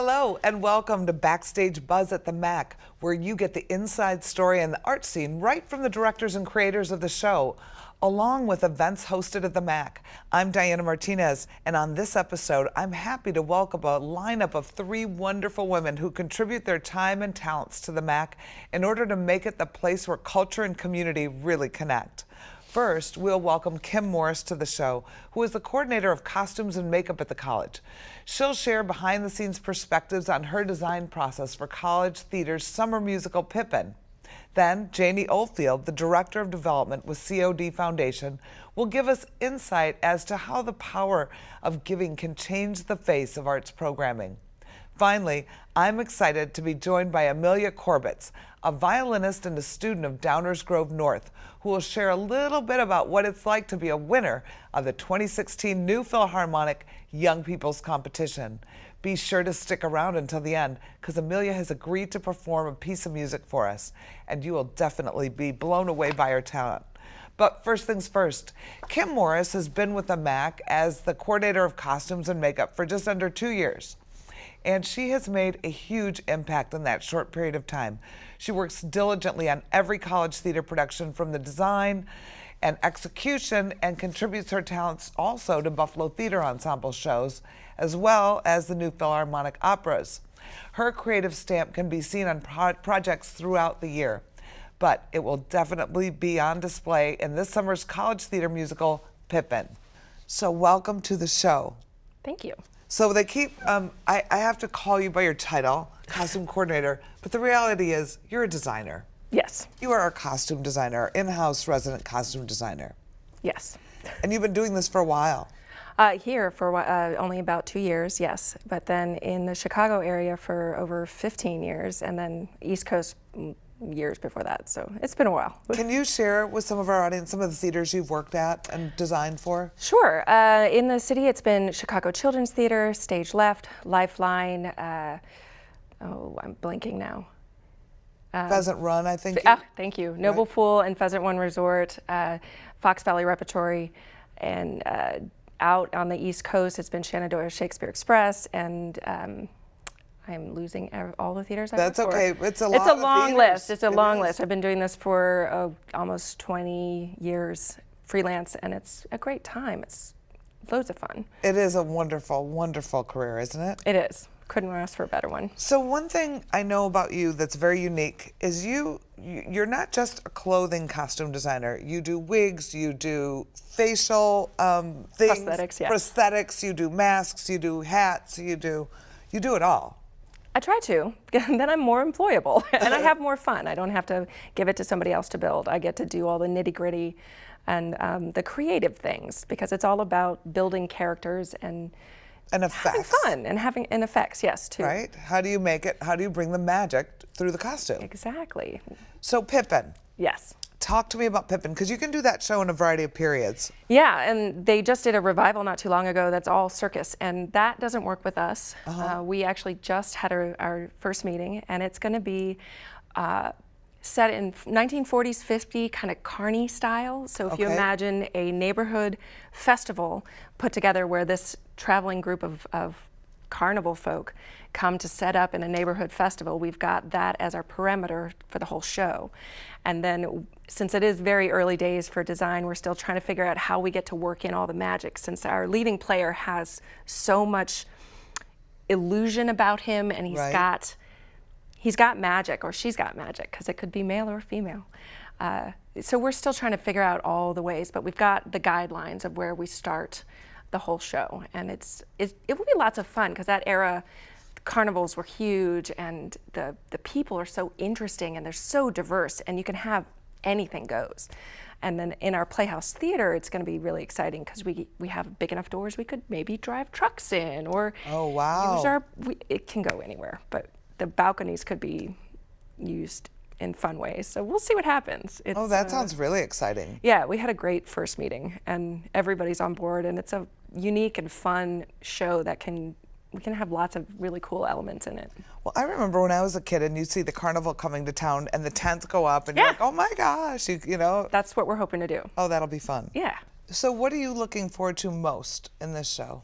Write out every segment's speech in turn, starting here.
Hello and welcome to Backstage Buzz at the MAC, where you get the inside story and the art scene right from the directors and creators of the show, along with events hosted at the MAC. I'm Diana Martinez, and on this episode, I'm happy to welcome a lineup of three wonderful women who contribute their time and talents to the MAC in order to make it the place where culture and community really connect. First, we'll welcome Kim Morris to the show, who is the coordinator of costumes and makeup at the college. She'll share behind-the-scenes perspectives on her design process for College Theater's summer musical Pippin. Then, Janie Oldfield, the director of development with COD Foundation, will give us insight as to how the power of giving can change the face of arts programming. Finally, I'm excited to be joined by Amelia Korbitz, a violinist and a student of Downers Grove North, who will share a little bit about what it's like to be a winner of the 2016 New Philharmonic Young People's Competition. Be sure to stick around until the end, because Amelia has agreed to perform a piece of music for us, and you will definitely be blown away by her talent. But first things first, Kim Morris has been with the MAC as the coordinator of costumes and makeup for just under 2 years. And she has made a huge impact in that short period of time. She works diligently on every college theater production, from the design and execution, and contributes her talents also to Buffalo Theater Ensemble shows, as well as the New Philharmonic operas. Her creative stamp can be seen on projects throughout the year, but it will definitely be on display in this summer's college theater musical, Pippin. So welcome to the show. Thank you. So they keep, I have to call you by your title, costume coordinator, but the reality is you're a designer. Yes. You are a costume designer, in-house resident costume designer. Yes. And you've been doing this for a while. Here for only about 2 years, yes. But then in the Chicago area for over 15 years, and then East Coast years before that. So it's been a while. Can you share with some of our audience some of the theaters you've worked at and designed for? Sure. In the city, it's been Chicago Children's Theater, Stage Left, Lifeline. I'm blanking now. Pheasant Run, I think. Thank you. Noble Fool and Pheasant Run Resort, Fox Valley Repertory, and out on the East Coast, it's been Shenandoah Shakespeare Express, and I'm losing all the theaters I've worked for. That's okay. It's a long list. It's a long list. I've been doing this for almost 20 years freelance, and it's a great time. It's loads of fun. It is a wonderful, wonderful career, isn't it? It is. Couldn't ask for a better one. So one thing I know about you that's very unique is you're not just a clothing costume designer. You do wigs, you do facial things, prosthetics, yeah. Prosthetics, you do masks, you do hats, you do it all. I try to, then I'm more employable and I have more fun. I don't have to give it to somebody else to build. I get to do all the nitty-gritty and the creative things, because it's all about building characters and effects. Having fun and having effects, yes, too. Right? How do you make it, how do you bring the magic through the costume? Exactly. So Pippin. Yes. Talk to me about Pippin, because you can do that show in a variety of periods. Yeah, and they just did a revival not too long ago that's all circus, and that doesn't work with us. We actually just had our first meeting, and it's going to be set in 1940s, 50 kind of carny style. So if you imagine a neighborhood festival put together where this traveling group of carnival folk come to set up in a neighborhood festival, we've got that as our perimeter for the whole show. And then, since it is very early days for design, we're still trying to figure out how we get to work in all the magic, since our leading player has so much illusion about him, and he's got magic, or she's got magic, because it could be male or female. So we're still trying to figure out all the ways, but we've got the guidelines of where we start the whole show, and it will be lots of fun, because that era, carnivals were huge, and the people are so interesting, and they're so diverse, and you can have anything goes. And then in our Playhouse Theater, it's going to be really exciting, because we have big enough doors we could maybe drive trucks in, or it can go anywhere, but the balconies could be used in fun ways. So we'll see what happens. That sounds really exciting. Yeah, we had a great first meeting, and everybody's on board, and it's a unique and fun show that we can have lots of really cool elements in it. Well, I remember when I was a kid and you'd see the carnival coming to town and the tents go up and you're like, oh my gosh, you know. That's what we're hoping to do. Oh, that'll be fun. Yeah. So what are you looking forward to most in this show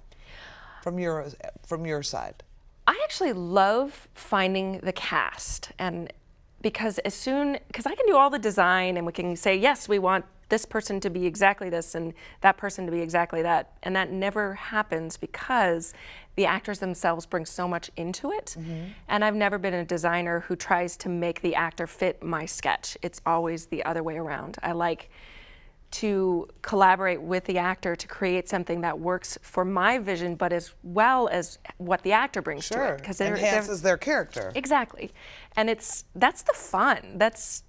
from your side? I actually love finding the cast, and because I can do all the design and we can say, yes, we want this person to be exactly this and that person to be exactly that, and that never happens because the actors themselves bring so much into it. And I've never been a designer who tries to make the actor fit my sketch. It's always the other way around. I like to collaborate with the actor to create something that works for my vision, but as well as what the actor brings to it. Because it enhances their character. Exactly. And that's the fun. That's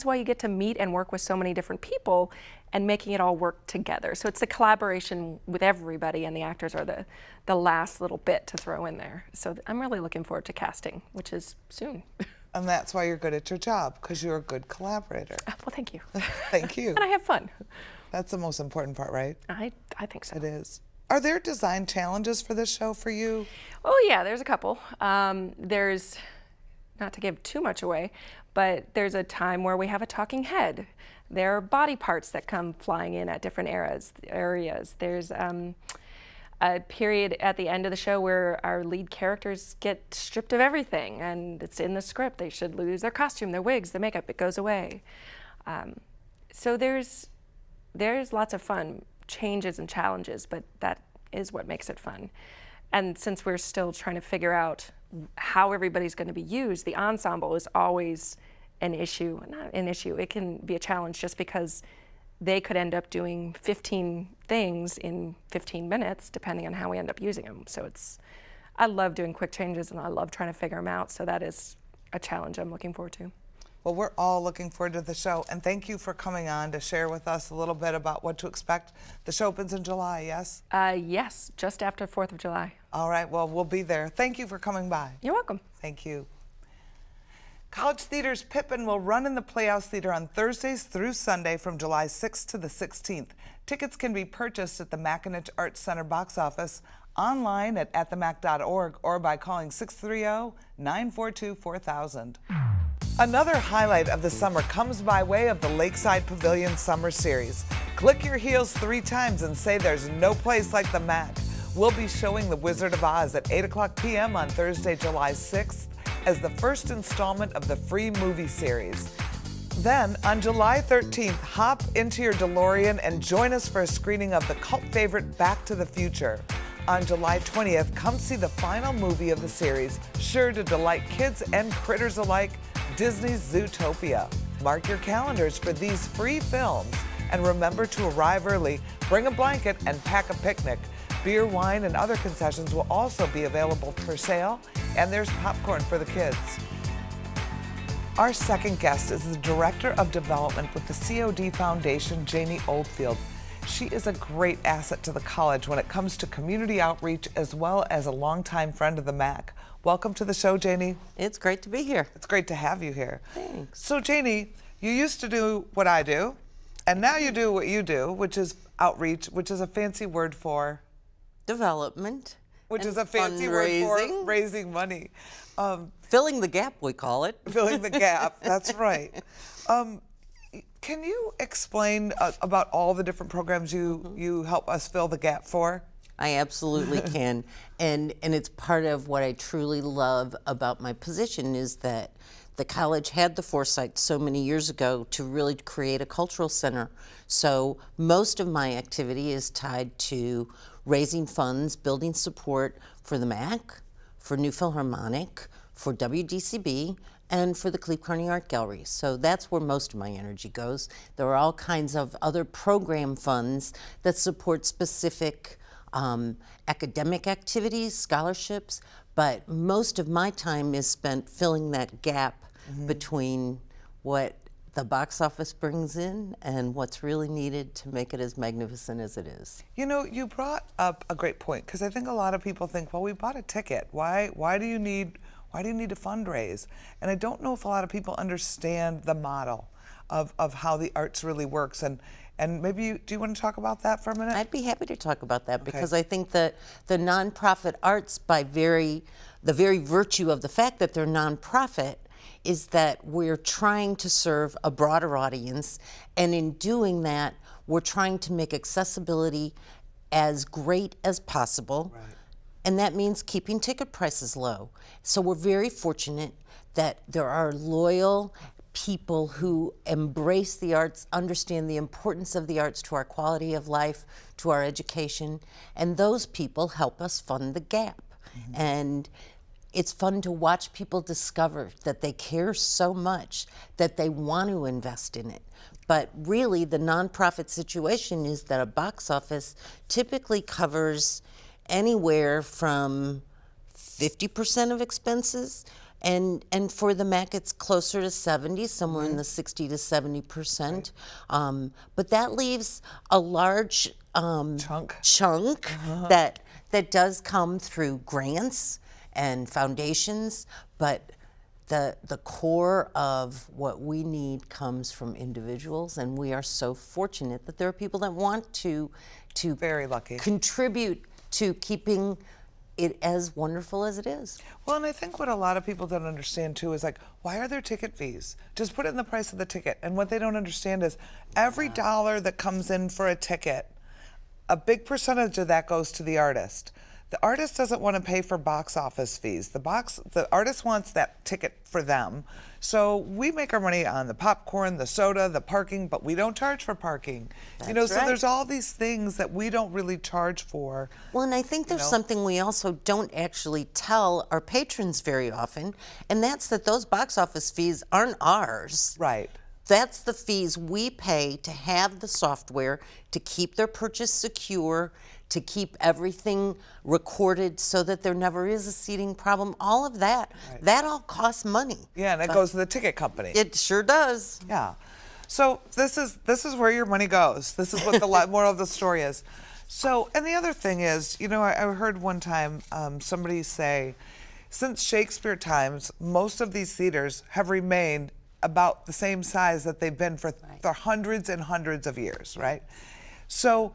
why you get to meet and work with so many different people and making it all work together. So it's the collaboration with everybody, and the actors are the last little bit to throw in there. So I'm really looking forward to casting, which is soon. And that's why you're good at your job, because you're a good collaborator. Well, thank you. Thank you. And I have fun. That's the most important part, right? I think so. It is. Are there design challenges for this show for you? Oh yeah, there's a couple. There's, not to give too much away, but there's a time where we have a talking head. There are body parts that come flying in at different areas. There's a period at the end of the show where our lead characters get stripped of everything, and it's in the script. They should lose their costume, their wigs, their makeup. It goes away. So there's lots of fun changes and challenges, but that is what makes it fun. And since we're still trying to figure out how everybody's going to be used, the ensemble is always an issue. Not an issue, it can be a challenge just because they could end up doing 15 things in 15 minutes, depending on how we end up using them. So I love doing quick changes, and I love trying to figure them out. So that is a challenge I'm looking forward to. Well, we're all looking forward to the show, and thank you for coming on to share with us a little bit about what to expect. The show opens in July, yes? Yes, just after 4th of July. All right, well, we'll be there. Thank you for coming by. You're welcome. Thank you. College Theater's Pippin will run in the Playhouse Theater on Thursdays through Sunday from July 6th to the 16th. Tickets can be purchased at the McAninch Arts Center box office, online at atthemac.org, or by calling 630-942-4000. Another highlight of the summer comes by way of the Lakeside Pavilion Summer Series. Click your heels 3 times and say there's no place like the Mac. We'll be showing The Wizard of Oz at 8:00 p.m. on Thursday, July 6th, as the first installment of the free movie series. Then, on July 13th, hop into your DeLorean and join us for a screening of the cult favorite Back to the Future. On July 20th, come see the final movie of the series, sure to delight kids and critters alike, Disney's Zootopia. Mark your calendars for these free films, and remember to arrive early, bring a blanket, and pack a picnic. Beer, wine, and other concessions will also be available for sale, and there's popcorn for the kids. Our second guest is the Director of Development with the COD Foundation, Janie Oldfield. She is a great asset to the college when it comes to community outreach, as well as a longtime friend of the MAC. Welcome to the show, Janie. It's great to be here. It's great to have you here. Thanks. So, Janie, you used to do what I do, and now you do what you do, which is outreach, which is a fancy word for Development. Which is a fancy word for raising money. Filling the gap, we call it. Filling the gap, that's right. Can you explain about all the different programs you help us fill the gap for? I absolutely can. And it's part of what I truly love about my position is that the college had the foresight so many years ago to really create a cultural center. So most of my activity is tied to raising funds, building support for the MAC, for New Philharmonic, for WDCB, and for the Cleve Carney Art Gallery. So that's where most of my energy goes. There are all kinds of other program funds that support specific academic activities, scholarships, but most of my time is spent filling that gap between what the box office brings in and what's really needed to make it as magnificent as it is. You know, you brought up a great point, because I think a lot of people think, well, we bought a ticket. Why do you need to fundraise? And I don't know if a lot of people understand the model of how the arts really works. And maybe do you want to talk about that for a minute? I'd be happy to talk about that, because I think that the nonprofit arts, by the very virtue of the fact that they're nonprofit, is that we're trying to serve a broader audience, and in doing that, we're trying to make accessibility as great as possible. Right. And that means keeping ticket prices low. So we're very fortunate that there are loyal people who embrace the arts, understand the importance of the arts to our quality of life, to our education, and those people help us fund the gap. And it's fun to watch people discover that they care so much that they want to invest in it. But really, the nonprofit situation is that a box office typically covers anywhere from 50% of expenses, and for the MAC it's closer to 70, somewhere in the 60 to 70%. But that leaves a large chunk that does come through grants and foundations, but the core of what we need comes from individuals, and we are so fortunate that there are people that want to Very lucky. contribute to keeping it as wonderful as it is. Well, and I think what a lot of people don't understand too is like, why are there ticket fees? Just put it in the price of the ticket. And what they don't understand is every dollar that comes in for a ticket, a big percentage of that goes to the artist. The artist doesn't want to pay for box office fees. The artist wants that ticket for them. So we make our money on the popcorn, the soda, the parking, but we don't charge for parking. You know, That's so right. there's all these things that we don't really charge for. Well, and I think there's something we also don't actually tell our patrons very often, and that's that those box office fees aren't ours. Right. That's the fees we pay to have the software, to keep their purchase secure, to keep everything recorded so that there never is a seating problem. All of that, that all costs money. Yeah, and it goes to the ticket company. It sure does. Yeah. So this is where your money goes. This is what the moral of the story is. So, and the other thing is, you know, I heard one time somebody say, since Shakespeare times, most of these theaters have remained about the same size that they've been for hundreds and hundreds of years, right? So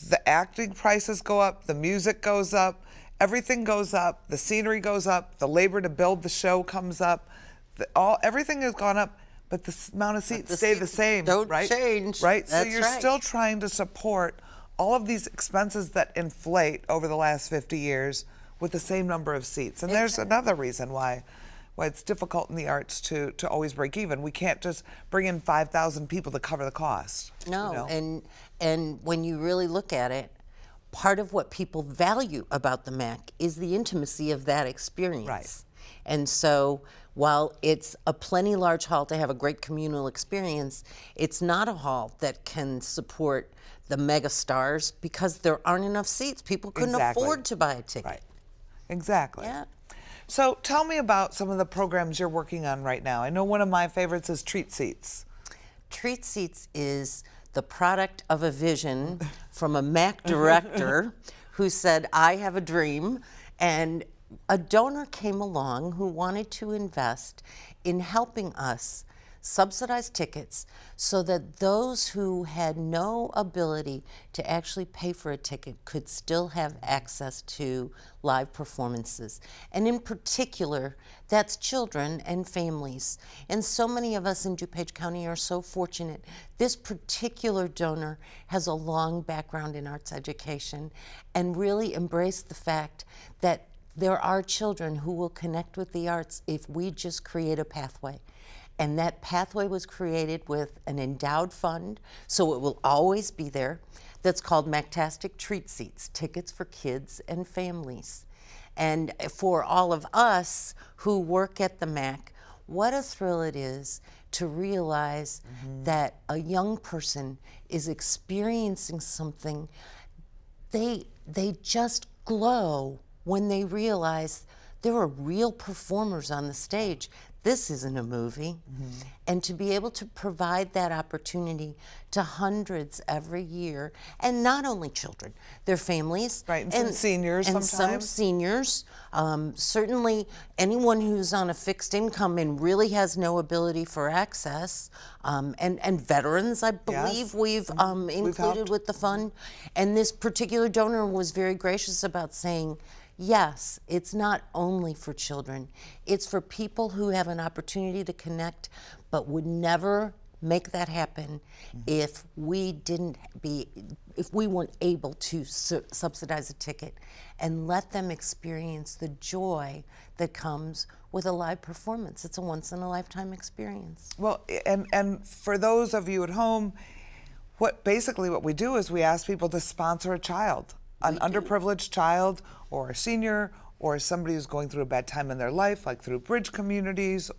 the acting prices go up, the music goes up, everything goes up, the scenery goes up, the labor to build the show comes up, everything has gone up, but the amount of seats stay the same, don't right? change. Right? So That's you're right. still trying to support all of these expenses that inflate over the last 50 years with the same number of seats. And there's another reason why it's difficult in the arts to always break even. We can't just bring in 5,000 people to cover the cost. No, you know? and when you really look at it, part of what people value about the MAC is the intimacy of that experience. Right. And so while it's a plenty large hall to have a great communal experience, it's not a hall that can support the mega stars because there aren't enough seats. People couldn't afford to buy a ticket. Right. Exactly. Yeah. So tell me about some of the programs you're working on right now. I know one of my favorites is Treat Seats. Treat Seats is the product of a vision from a MAC director who said, I have a dream, and a donor came along who wanted to invest in helping us subsidize tickets so that those who had no ability to actually pay for a ticket could still have access to live performances. And in particular, that's children and families. And so many of us in DuPage County are so fortunate. This particular donor has a long background in arts education and really embraced the fact that there are children who will connect with the arts if we just create a pathway. And that pathway was created with an endowed fund, so it will always be there, that's called MACtastic Treat Seats, tickets for kids and families. And for all of us who work at the MAC, what a thrill it is to realize that a young person is experiencing something. They just glow when they realize there are real performers on the stage. This isn't a movie. And to be able to provide that opportunity to hundreds every year, and not only children, their families. Right, and some seniors and sometimes. some seniors. Certainly anyone who's on a fixed income and really has no ability for access, and veterans, I believe we've included helped. with the fund. And this particular donor was very gracious about saying, yes, it's not only for children. It's for people who have an opportunity to connect but would never make that happen if we weren't able to subsidize a ticket and let them experience the joy that comes with a live performance. It's a once-in-a-lifetime experience. Well, and for those of you at home, basically what we do is we ask people to sponsor a child, an underprivileged child or a senior or somebody who's going through a bad time in their life, like through bridge communities,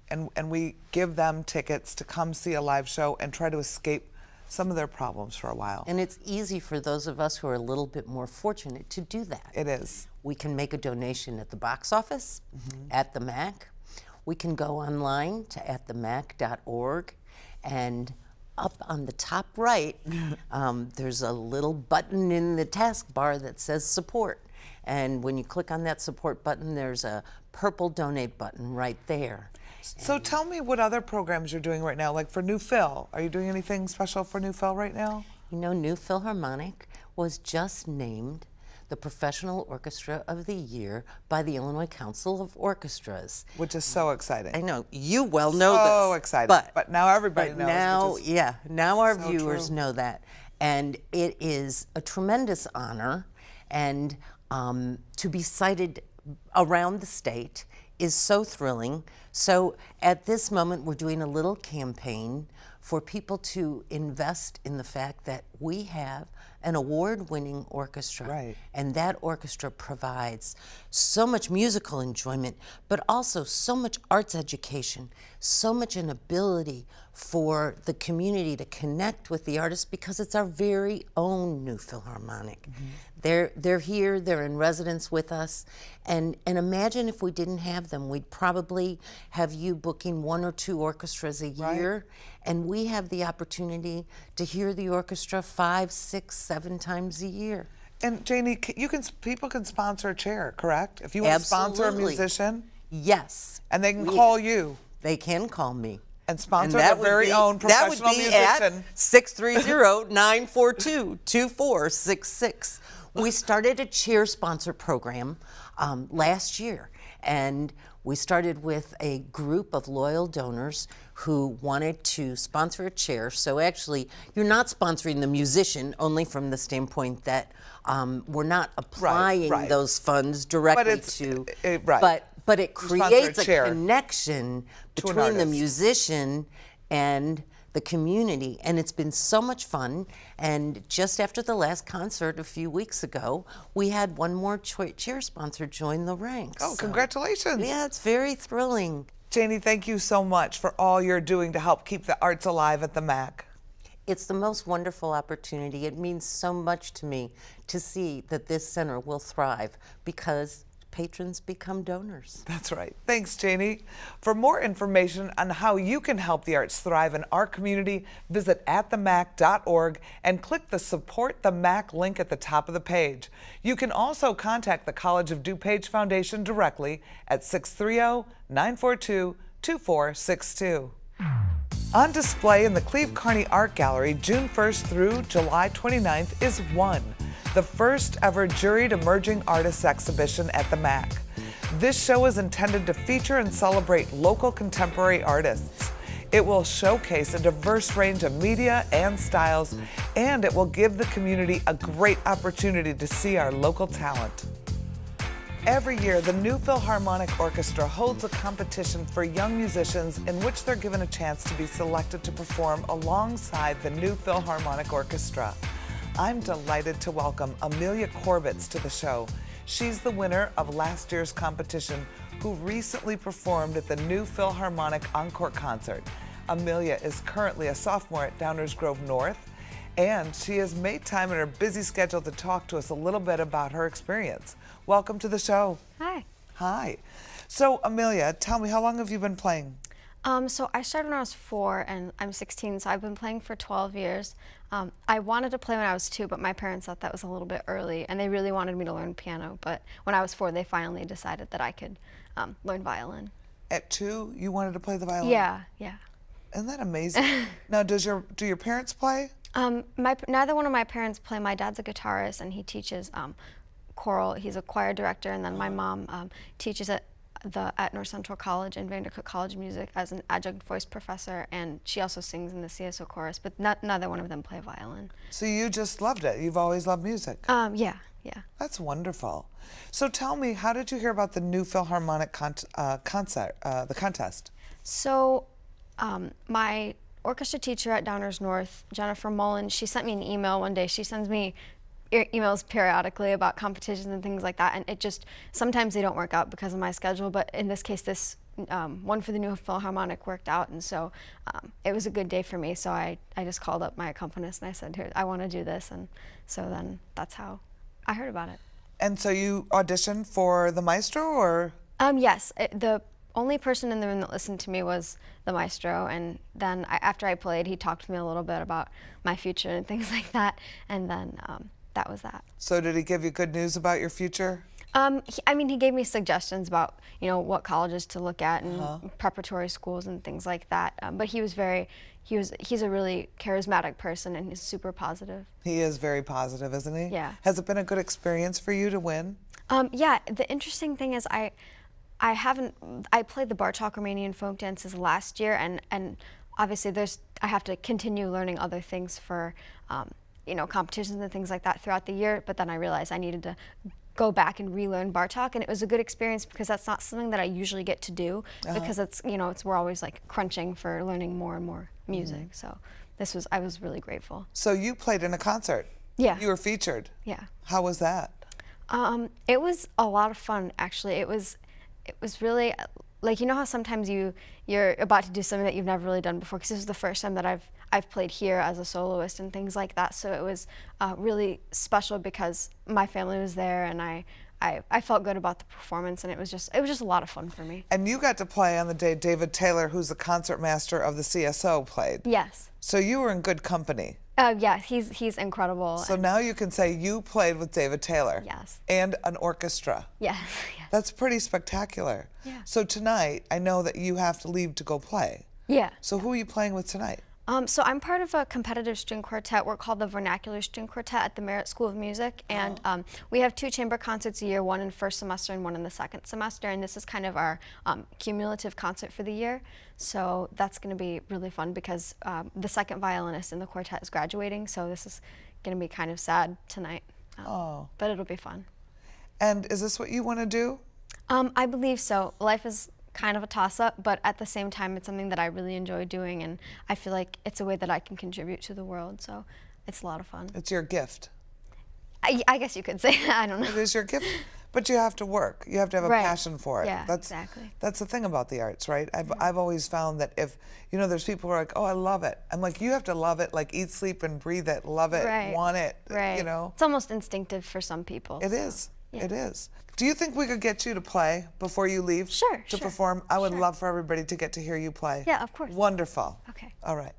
and we give them tickets to come see a live show and try to escape some of their problems for a while. And it's easy for those of us who are a little bit more fortunate to do that. It is. We can make a donation at the box office, at the MAC. We can go online to atthemac.org, and up on the top right, there's a little button in the taskbar that says support. And when you click on that support button, there's a purple donate button right there. So tell me what other programs you're doing right now, like for New Phil. Are you doing anything special for New Phil right now? You know, New Philharmonic was just named the Professional Orchestra of the Year by the Illinois Council of Orchestras. Which is so exciting. I know, you well know this. So exciting, but now everybody knows. Now, now our so viewers true. know that. And it is a tremendous honor, and to be cited around the state is so thrilling. So at this moment, we're doing a little campaign for people to invest in the fact that we have an award-winning orchestra. Right. And that orchestra provides so much musical enjoyment, but also so much arts education, so much an ability for the community to connect with the artists, because it's our very own New Philharmonic. They're here, they're in residence with us, and imagine if we didn't have them. We'd probably have you booking 1 or 2 orchestras a year, and we have the opportunity to hear the orchestra 5, 6, 7 times a year. And Janie, people can sponsor a chair, correct? If you want to sponsor a musician? Yes. And they can call you. They can call me. And sponsor their very own professional musician. That would be at 630-942-2466. We started a chair sponsor program last year, and we started with a group of loyal donors who wanted to sponsor a chair. So actually, you're not sponsoring the musician, only from the standpoint that we're not applying those funds directly to. But it creates a connection between the musician and the community, and it's been so much fun. And just after the last concert a few weeks ago, we had one more chair sponsor join the ranks. Oh, congratulations. Yeah, it's very thrilling. Janie, thank you so much for all you're doing to help keep the arts alive at the MAC. It's the most wonderful opportunity. It means so much to me to see that this center will thrive because patrons become donors. That's right. Thanks, Janie. For more information on how you can help the arts thrive in our community, visit atthemac.org and click the Support the MAC link at the top of the page. You can also contact the College of DuPage Foundation directly at 630-942-2462. On display in the Cleve Carney Art Gallery June 1st through July 29th is One, the first ever juried emerging artists exhibition at the MAC. This show is intended to feature and celebrate local contemporary artists. It will showcase a diverse range of media and styles, and it will give the community a great opportunity to see our local talent. Every year, the New Philharmonic Orchestra holds a competition for young musicians in which they're given a chance to be selected to perform alongside the New Philharmonic Orchestra. I'm delighted to welcome Amelia Korbitz to the show. She's the winner of last year's competition, who recently performed at the New Philharmonic Encore concert. Amelia is currently a sophomore at Downers Grove North, and she has made time in her busy schedule to talk to us a little bit about her experience. Welcome to the show. Hi. Hi. So Amelia, tell me, how long have you been playing? So I started when I was 4 and I'm 16, so I've been playing for 12 years. I wanted to play when I was 2, but my parents thought that was a little bit early, and they really wanted me to learn piano, but when I was 4, they finally decided that I could learn violin. At 2, you wanted to play the violin? Yeah. Isn't that amazing? Now, do your parents play? Neither one of my parents play. My dad's a guitarist, and he teaches choral. He's a choir director, and then my mom teaches at at North Central College and Vandercook College of Music as an adjunct voice professor, and she also sings in the CSO chorus, but neither one of them play violin. So you just loved it. You've always loved music. Yeah. That's wonderful. So tell me, how did you hear about the new Philharmonic the contest? So my orchestra teacher at Downers North, Jennifer Mullen, she sent me an email one day. She sends me emails periodically about competitions and things like that, and it just, sometimes they don't work out because of my schedule, but in this case, this one for the new Philharmonic worked out, and so it was a good day for me. So I just called up my accompanist and I said, here, I want to do this, and so then that's how I heard about it. And so you auditioned for the maestro, or? Yes, the only person in the room that listened to me was the maestro, and then after I played, he talked to me a little bit about my future and things like that, and then that was that. So did he give you good news about your future? He gave me suggestions about, what colleges to look at and preparatory schools and things like that. But he's a really charismatic person, and he's super positive. He is very positive, isn't he? Yeah. Has it been a good experience for you to win? Yeah, the interesting thing is I played the Bartók Romanian folk dances last year, and obviously I have to continue learning other things for, competitions and things like that throughout the year, but then I realized I needed to go back and relearn Bartók, and it was a good experience because that's not something that I usually get to do, because we're always like crunching for learning more and more music. So I was really grateful. So you played in a concert. Yeah. You were featured. Yeah. How was that? It was a lot of fun, actually. It was really, like, how sometimes you're about to do something that you've never really done before, because this is the first time that I've played here as a soloist and things like that. So it was really special because my family was there, and I felt good about the performance, and it was just a lot of fun for me. And you got to play on the day David Taylor, who's the concert master of the CSO, played. Yes. So you were in good company. Yeah, he's incredible. So now you can say you played with David Taylor. Yes. And an orchestra. Yes. That's pretty spectacular. Yeah. So tonight, I know that you have to leave to go play. Yeah. So who are you playing with tonight? So I'm part of a competitive string quartet. We're called the Vernacular String Quartet at the Merit School of Music, and we have 2 chamber concerts a year, one in first semester and one in the second semester, and this is kind of our cumulative concert for the year. So that's going to be really fun because the second violinist in the quartet is graduating, so this is going to be kind of sad tonight, but it'll be fun. And is this what you want to do? I believe so. Life is kind of a toss-up, but at the same time, it's something that I really enjoy doing, and I feel like it's a way that I can contribute to the world, so it's a lot of fun. It's your gift. I guess you could say that. I don't know. It is your gift, but you have to work. You have to have a passion for it. Yeah, exactly. That's the thing about the arts, right? I've always found that if, there's people who are like, oh, I love it. I'm like, you have to love it, like eat, sleep, and breathe it, love it, want it, Right. It's almost instinctive for some people. It is. Yeah. It is. Do you think we could get you to play before you leave? Sure. To perform? I would love for everybody to get to hear you play. Yeah, of course. Wonderful. Okay. All right.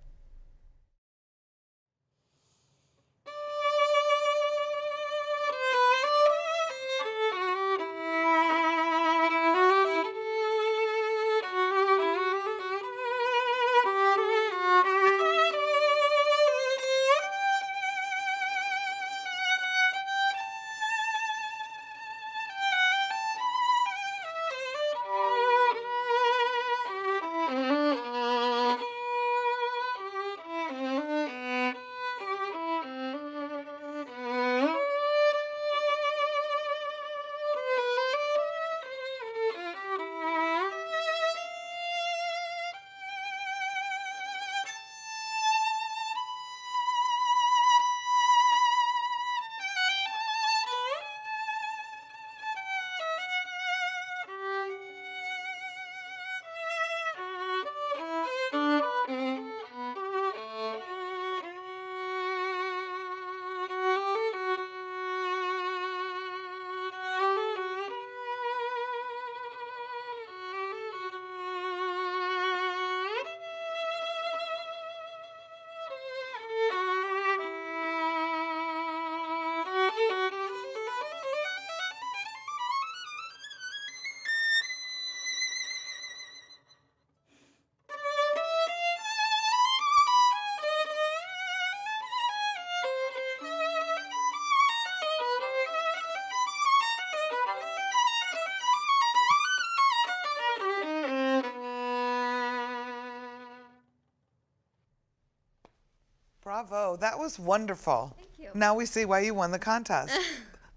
Bravo. That was wonderful. Thank you. Now we see why you won the contest.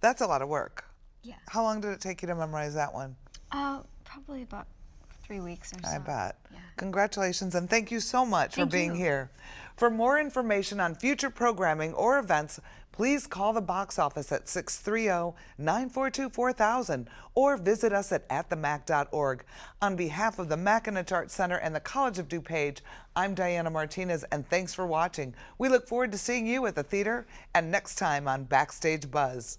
That's a lot of work. Yeah. How long did it take you to memorize that one? Probably about 3 weeks or so. I bet. Yeah. Congratulations, and thank you so much for Thank being you. here. For more information on future programming or events, please call the box office at 630-942-4000 or visit us at atthemac.org. On behalf of the McAninch Arts Center and the College of DuPage, I'm Diana Martinez, and thanks for watching. We look forward to seeing you at the theater and next time on Backstage Buzz.